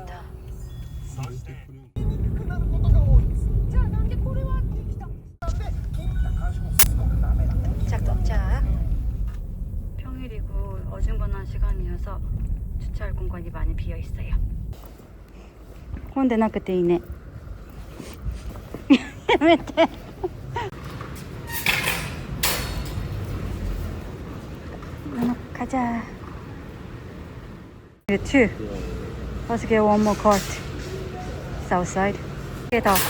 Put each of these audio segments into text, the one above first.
있습니다. 도착. 평일이고 어중간한 시간이어서 주차할 공간이 많이 비어 있어요. 혼데なくていいね。やめて。가자. Two. Let's get one more cart. South side. Get off.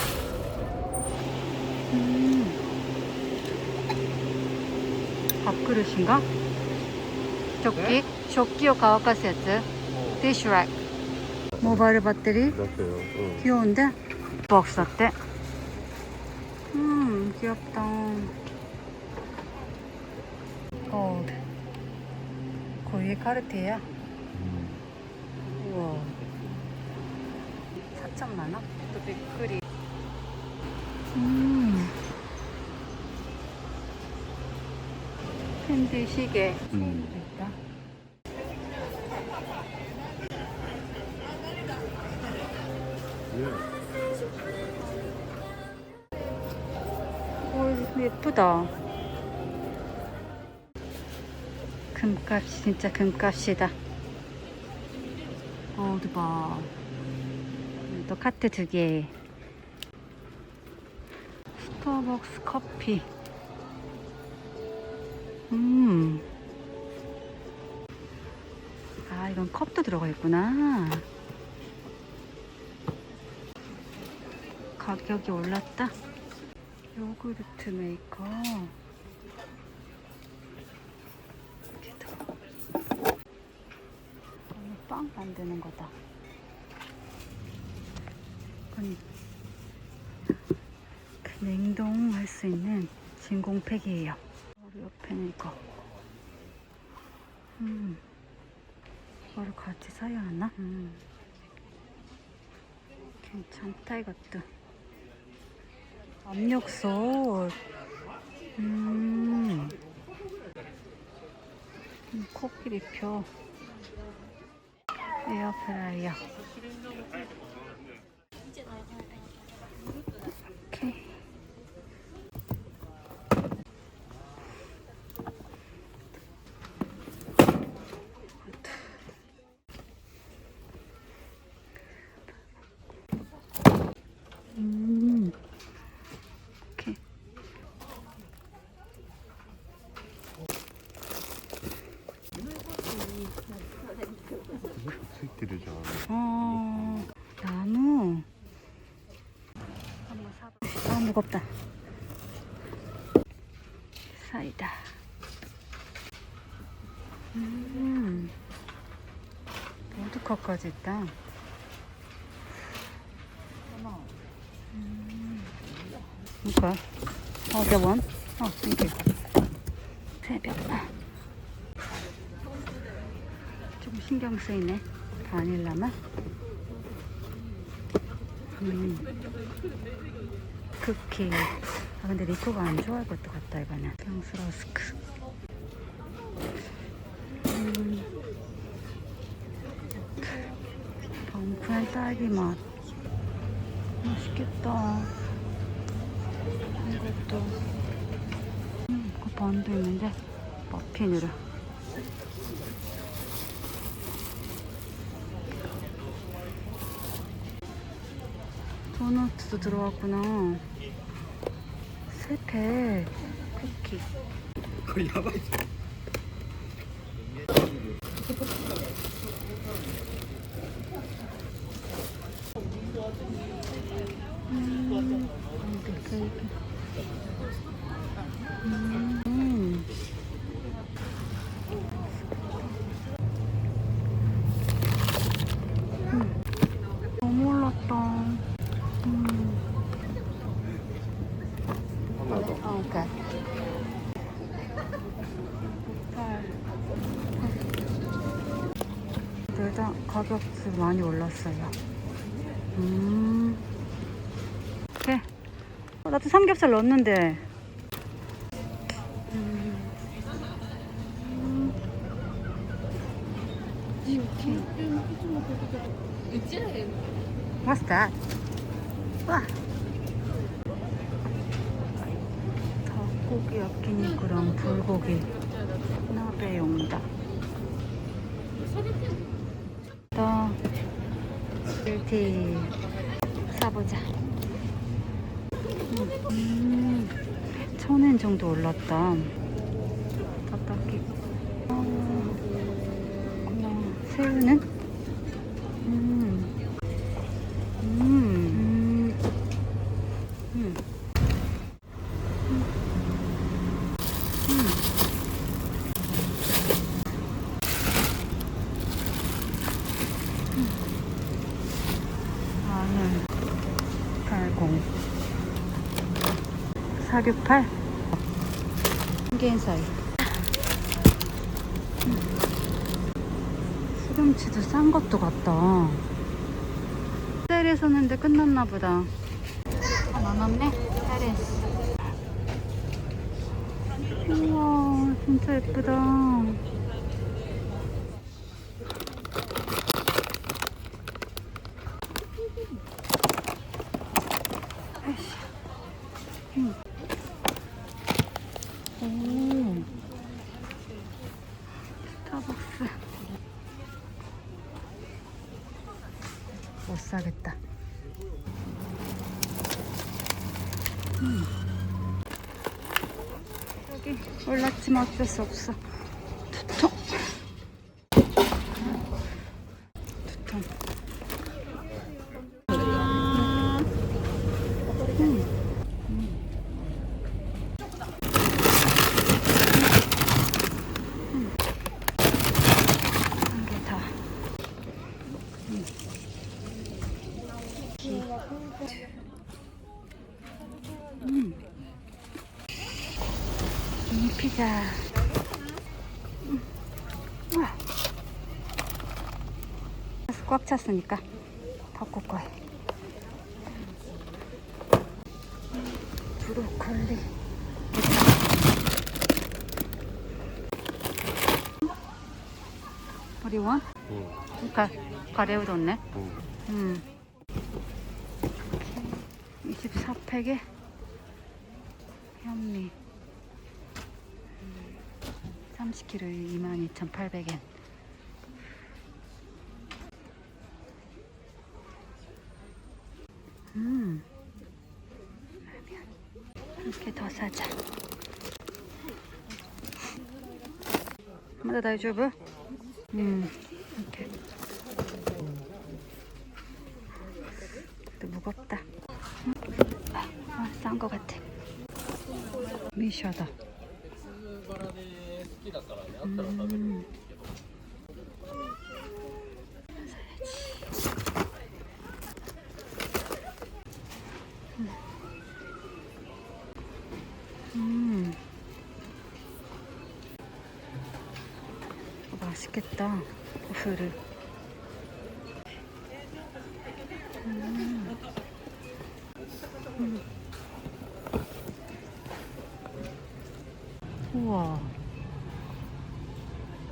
밥그릇인가? 조끼? 조끼を 乾かすやつ? 도시락. 모바일 배터리? 귀여운데? 박스だって. 귀엽다. 골드. 거의 카르티에야. 우와. 4,000만 원? 또 비크리. 캔디 시계. 있다. 오, 예쁘다. 금값이 진짜 금값이다. 어디 봐. 또 카트 2개. 스타벅스 커피. 아, 이건 컵도 들어가 있구나. 가격이 올랐다. 요구르트 메이커. 빵 만드는 거다. 이건 그 냉동할 수 있는 진공팩이에요. 옆에는 이거. 이거를 같이 사야 하나? 괜찮다 이것도. 압력솥. 코끼리표. 에어프라이어. 오케이. 오케이. 나무. 한번 사봐. 아, 무겁다. 사이다. 보드카까지 있다. 뭐야? that one? thank you. 새벽. 좀 신경 쓰이네. 바닐라맛. 쿠키. 아, 근데 리코가 안 좋아할 것도 같다, 이거는. 향수 러스크. 덩크한 딸기 맛. 맛있겠다. 이것도. 그 번도 있는데, 머핀으로. 도넛도 들어왔구나. 세팩 쿠키. 거의 야바이. 너무 올랐다. 하나 더. 오케이. 둘 다 가격이 많이 올랐어요. 오케이. 나도 삼겹살 넣었는데. 이렇게. What's that? 와. 닭고기 야끼니쿠랑 불고기 나베용다. 또 밀티 사보자. 1000엔 정도 올랐다. 따뜻하게. 그냥 새우는? 마늘 80 468 1개인 사이. 시금치도 싼 것도 같다. 세일에 샀는데 끝났나 보다. 아, 많았네. 세일에스. 우와, 진짜 예쁘다. 오, 스타벅스. 못 사겠다. 여기 올랐지만 어쩔 수 없어. 두통. 두통. 한 개 다. 피자. 우와. 꽉 찼으니까 바꿀 거야. 브로콜리. 우리 원? 가래 우동네. 24팩에 현미 30kg에 22,800엔. 이렇게 더 사자.まだ大丈夫? 이렇게. 무겁다. 싼 거 같아. 미샤다. 맛있겠다. 고수를. 우와.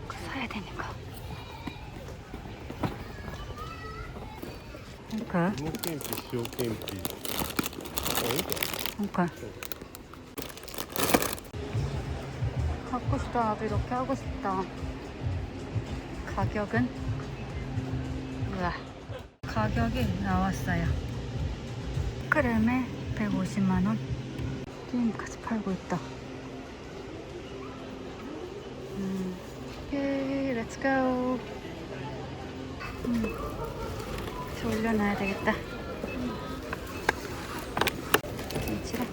사야 되는 거. 그러니까. 그러니까. 갖고 싶다. 나도 이렇게 하고 싶다. 가격은? 우와. 가격이 나왔어요. 그램에 150만원. 게임까지 팔고 있다. 오케이, 렛츠 고. 올려놔야 되겠다. 김치랑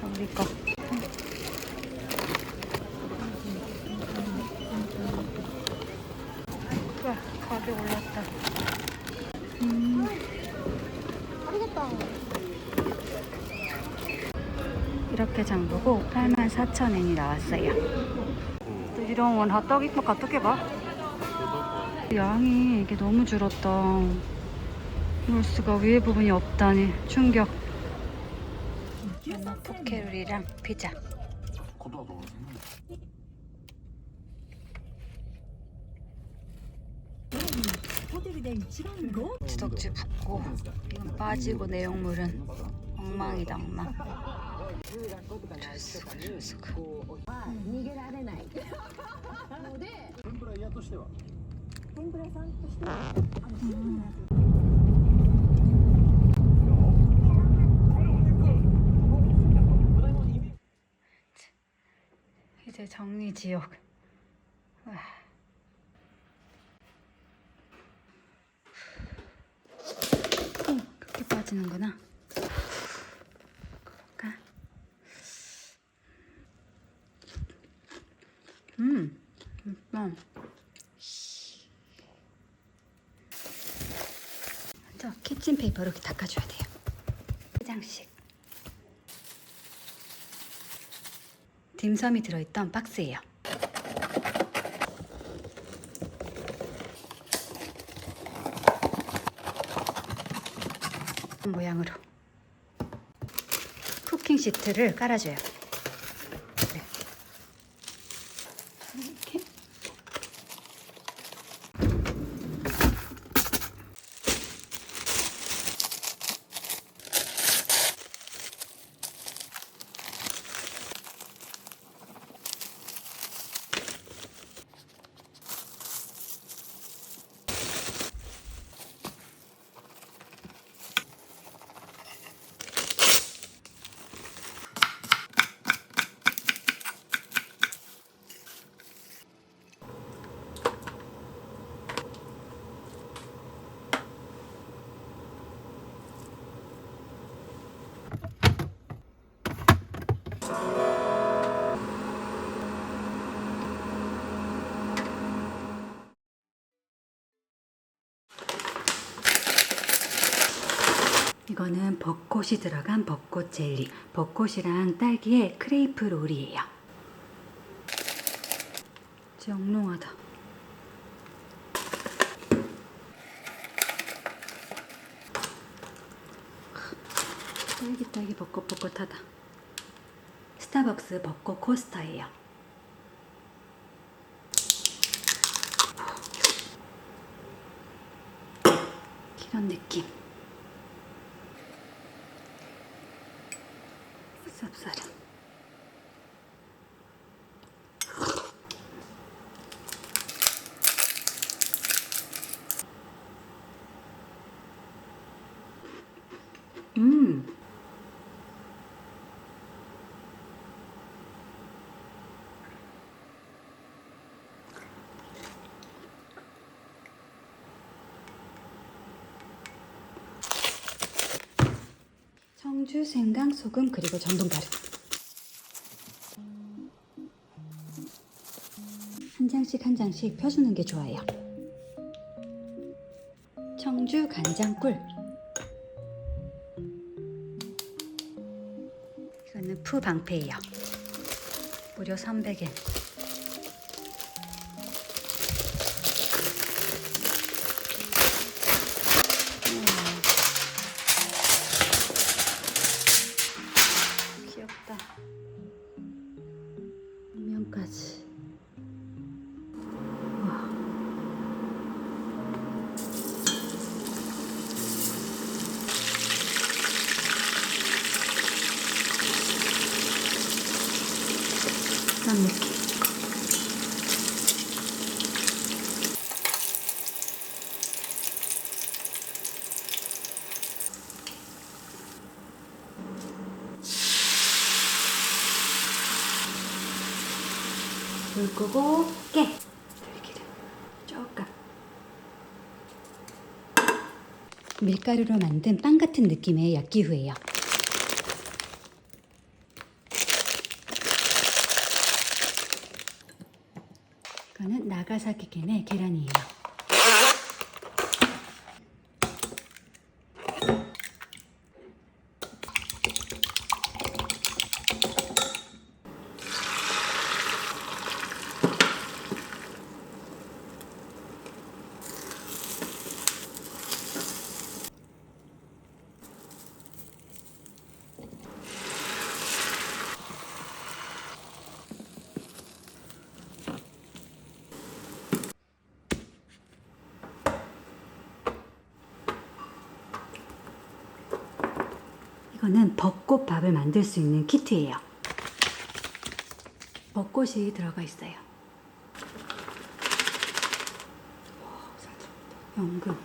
다 우리 거. 우와, 가격 올랐다. 이렇게 장보고 84,000엔이 나왔어요. 이런 원 핫도그 이거 어떻게 봐? 양이 이게 너무 줄었다. 이럴 수가. 위에 부분이 없다니 충격. 포케룰이랑 피자. 주덕지 붓고 이건 빠지고 내용물은 엉망이다 엉망. 줄수가 이제 정리 지옥. 그렇게 빠지는구나. 볼까? 먼저 키친페이퍼로 이렇게 닦아줘야 돼요. 화장식. 딤섬이 들어있던 박스예요. 모양으로 쿠킹 시트를 깔아줘요. 네. 이렇게. 이거는 벚꽃이 들어간 벚꽃 젤리. 벚꽃이랑 딸기의 크레이프 롤이에요. 진짜 영롱하다. 딸기 벚꽃하다. 스타벅스 벚꽃 코스터예요. 이런 느낌. 쌉싸름. 청주, 생강, 소금, 그리고 전분가루. 한 장씩 펴주는 게 좋아요. 청주 간장꿀. 이거는 푸방패예요. 무려 300엔. 귀엽다. 면까지. 이런 느낌. 불 끄고 깨. 들기름 조금. 밀가루로 만든 빵 같은 느낌의 야끼후예요. 이거는 나가사키켄의 계란이에요. 이거는 벚꽃밥을 만들 수 있는 키트예요. 벚꽃이 들어가 있어요. 연금.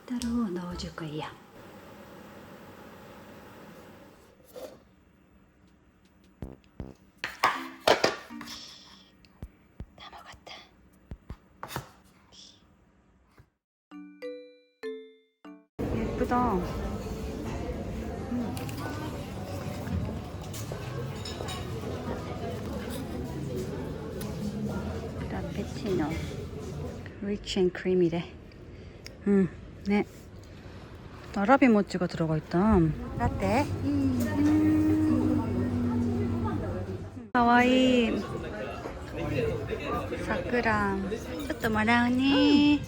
따로 넣어줄 거예요. 다 먹었다. 예쁘다. 라페치노 리치 앤 크림이래. 네. 아라비 모찌가 들어가 있다. 라떼. 가와이. 사쿠라. ちょっともらうね.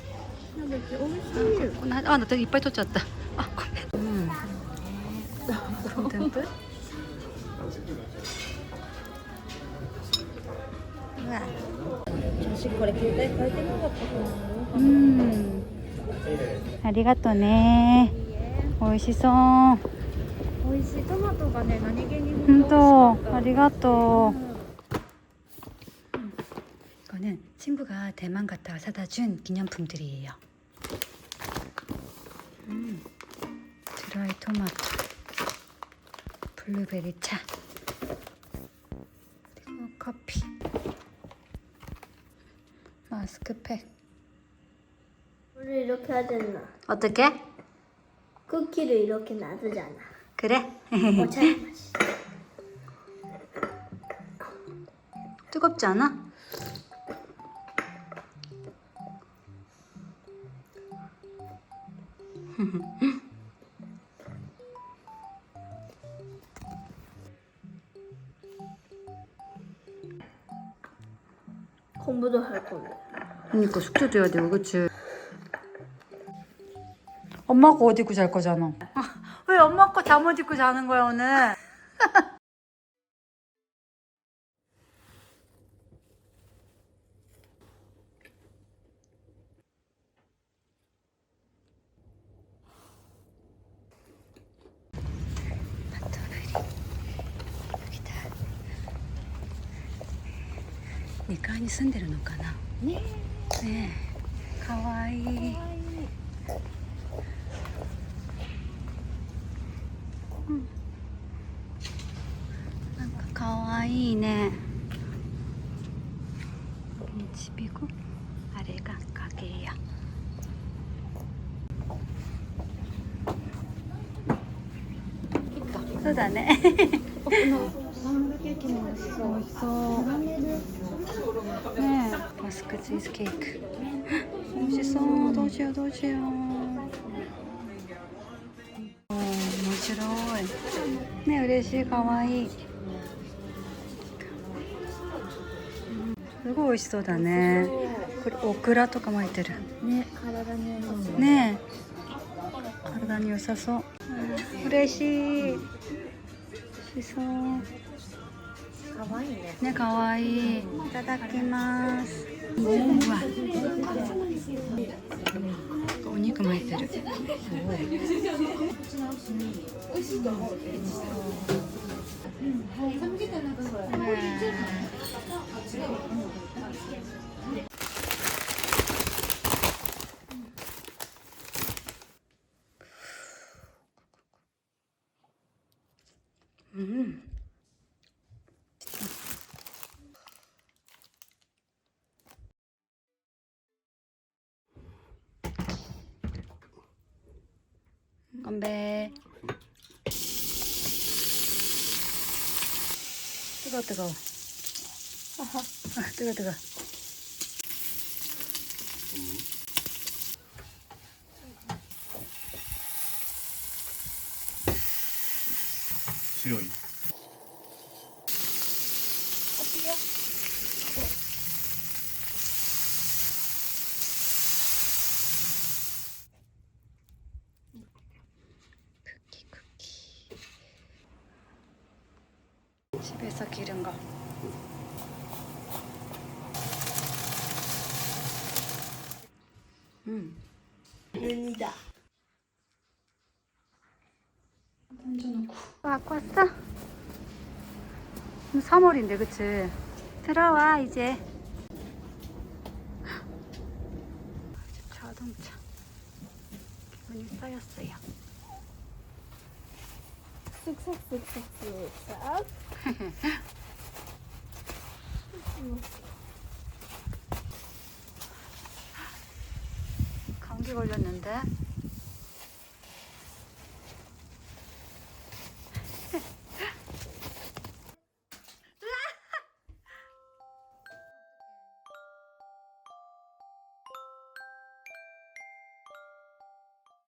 아, 나 이빨 터졌다. 아, 고멘. 듬뿍. 우와. 자식これ携帯変えてなかったかな。ありがとうね。美味しそう。美味しい。トマトがね、何気に本当、ありがとう。 이거는 친구가 대만 갔다가 사다 준 기념품들이에요. 드라이 토마토, 블루베리 차, 그리고 커피, 마스크팩. 우리 이렇게 하잖아. 어떻게? 쿠키를 이렇게 놔두잖아. 그래? 어차피 맛있어. 뜨겁지 않아? 공부도 할 건데. 그러니까 숙제도 해야 되고, 그치? 엄마 거 옷 입고 잘 거잖아. 왜 엄마 거 잠옷 입고 자는 거야, 오늘? 여기다. 2階に住んでるのかな? 네. 네. 가와이. 가와이네. 여기는 집이고 아래가 가게예요.そうだね。パンケーキも美味しそう。美味しそう。ねえ、バスクチーズケーク。美味しそう。どうしようどうしよう。おー、面白い。ね、嬉しい、可愛い。すごい美味しそうだね。これオクラとか巻いてる。ね、体に良さそう。ねえ、体に良さそう。嬉しい。美味しそう。可愛いね。ね、可愛い。いただきます。うわ。お肉巻いてる。すごい。美味しいと思う。건배. 뜨거워. 뜨거워.強い 집에서 기른 거. 눈이다. 던져놓고. 갖고 왔어? 3월인데 그치? 들어와 이제. 자동차. 기분이 쌓였어요. 쓱싹. 감기 걸렸는데.